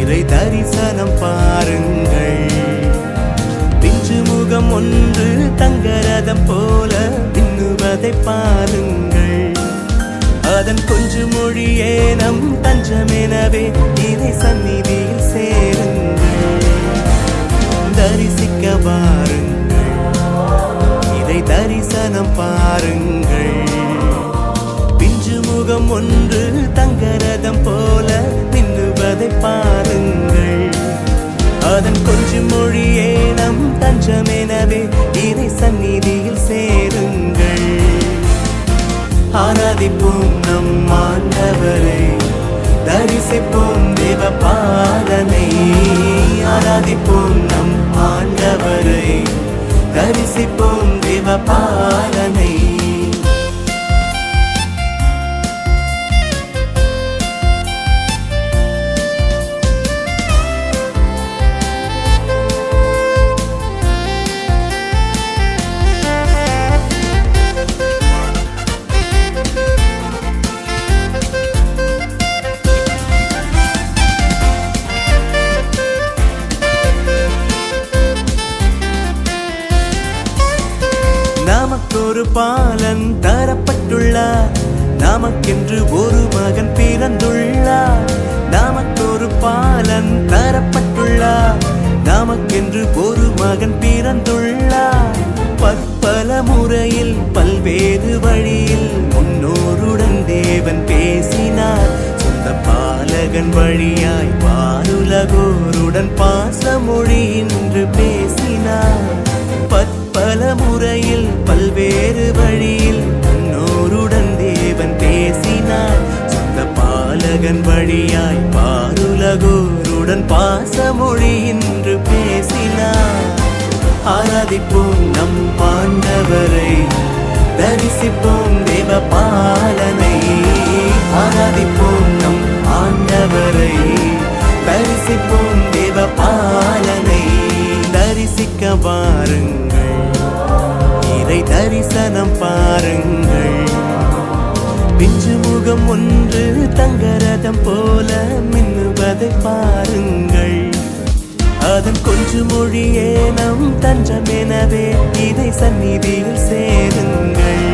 இறை தரிசனம் பாருங்கள். பிஞ்சு முகம் ஒன்று தங்கரதம் போல மின்னுவதை பாருங்கள். அதன் கொஞ்சு மொழியே நம் தஞ்சமெனவே இறை சந்நிதியில் சேருங்கள். தரிசிக்க வாருங்கள், இறை தரிசனம் பாருங்கள். பிஞ்சு முகம் ஒன்று தங்கரதம் போல மின்னுவதை பாருங்கள். அதன் கொஞ்சு மொழியே நம் தஞ்சமெனவே இறை சந்நிதியில் சேருங்கள். ஆராதிப்போம் நம் ஆண்டவரை, தரிசிப்போம் தேவ பாலனை. ஆராதிப்போம் நம் ஆண்டவரை, தரிசிப்போம் தேவ பாலனை. நமக்கொரு பாலன் தரப்பட்டுள்ளார், நமக்கென்று ஒரு மகன் பிறந்துள்ளார். நமக்கொரு பாலன் தரப்பட்டுள்ளார், நமக்கென்று ஒரு மகன் பிறந்துள்ளார். பற்பல முறையில் பல்வேறு வழியில் முன்னோருடன் தேவன் பேசினார். சொந்த பாலகன் வழியாய் பாருலகோருடன் பாசமொழி இன்று பேசினார். பல முறையில் பல்வேறு வழியில் முன்னோருடன் தேவன் பேசினார். சொந்த பாலகன் வழியாய் பாருலகோருடன் பாசமொழி இன்று பேசினார். ஆராதிப்போம் நம் ஆண்டவரை, தரிசிப்போம் தேவ பாலனை. ஆராதிப்போம் நம் ஆண்டவரை, தரிசிப்போம் தேவ பாலனை. தரிசிக்க வாருங்கள், இறை தரிசனம் பாருங்கள். பிஞ்சு முகம் ஒன்று தங்கரதம் போல மின்னுவதை பாருங்கள். அதன் கொஞ்சு மொழியே நம் தஞ்சமெனவே இறை சந்நிதியில் சேருங்கள்.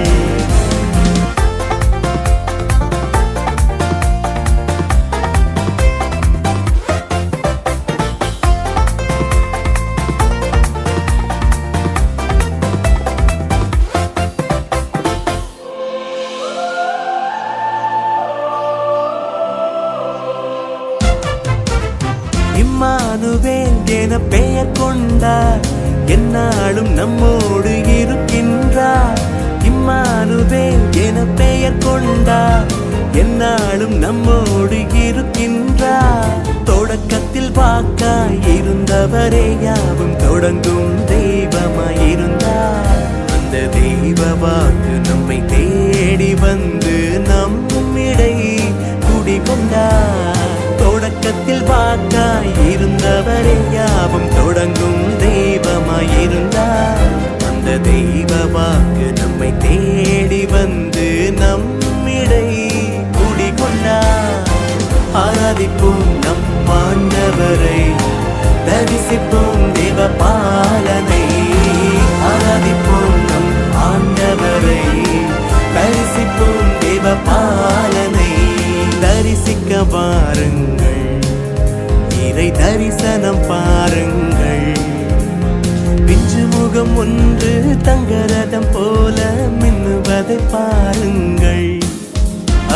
இம்மானுவேல் என பெயர் கொண்டார், எந்நாளும் நம்மோடு இருக்கின்றார். இம்மானுவேல் என பெயர் கொண்டார், எந்நாளும் நம்மோடு இருக்கின்றார். தொடக்கத்தில் வாக்காய் இருந்தவரே யாவும் தொடங்கும் தெய்வமாயிருந்தார். அந்த தெய்வ வாக்கு நம்மை தேடி வந்து நம்மிடை குடிகொண்டார். தொடக்கத்தில் வாக்காய் இருந்தவரே யாவும் தொடங்கும் தெய்வமாயிருந்தார். அந்த தெய்வ வாக்கு நம்மை தேடி வந்து நம்மிடை குடிகொண்டார். ஆராதிப்போம் நம் ஆண்டவரை, தரிசிப்போம் தேவ பாலனை. ஆராதிப்போம் நம் ஆண்டவரை, தரிசிப்போம் தேவ பாலனை. தரிசிக்க வாருங்கள், இறை தரிசனம் பாருங்கள். பிஞ்சு முகம் ஒன்று தங்கரதம் போல மின்னுவதை பாருங்கள்.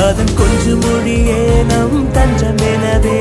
அதன் கொஞ்சு மொழியே நம் தஞ்சமெனவே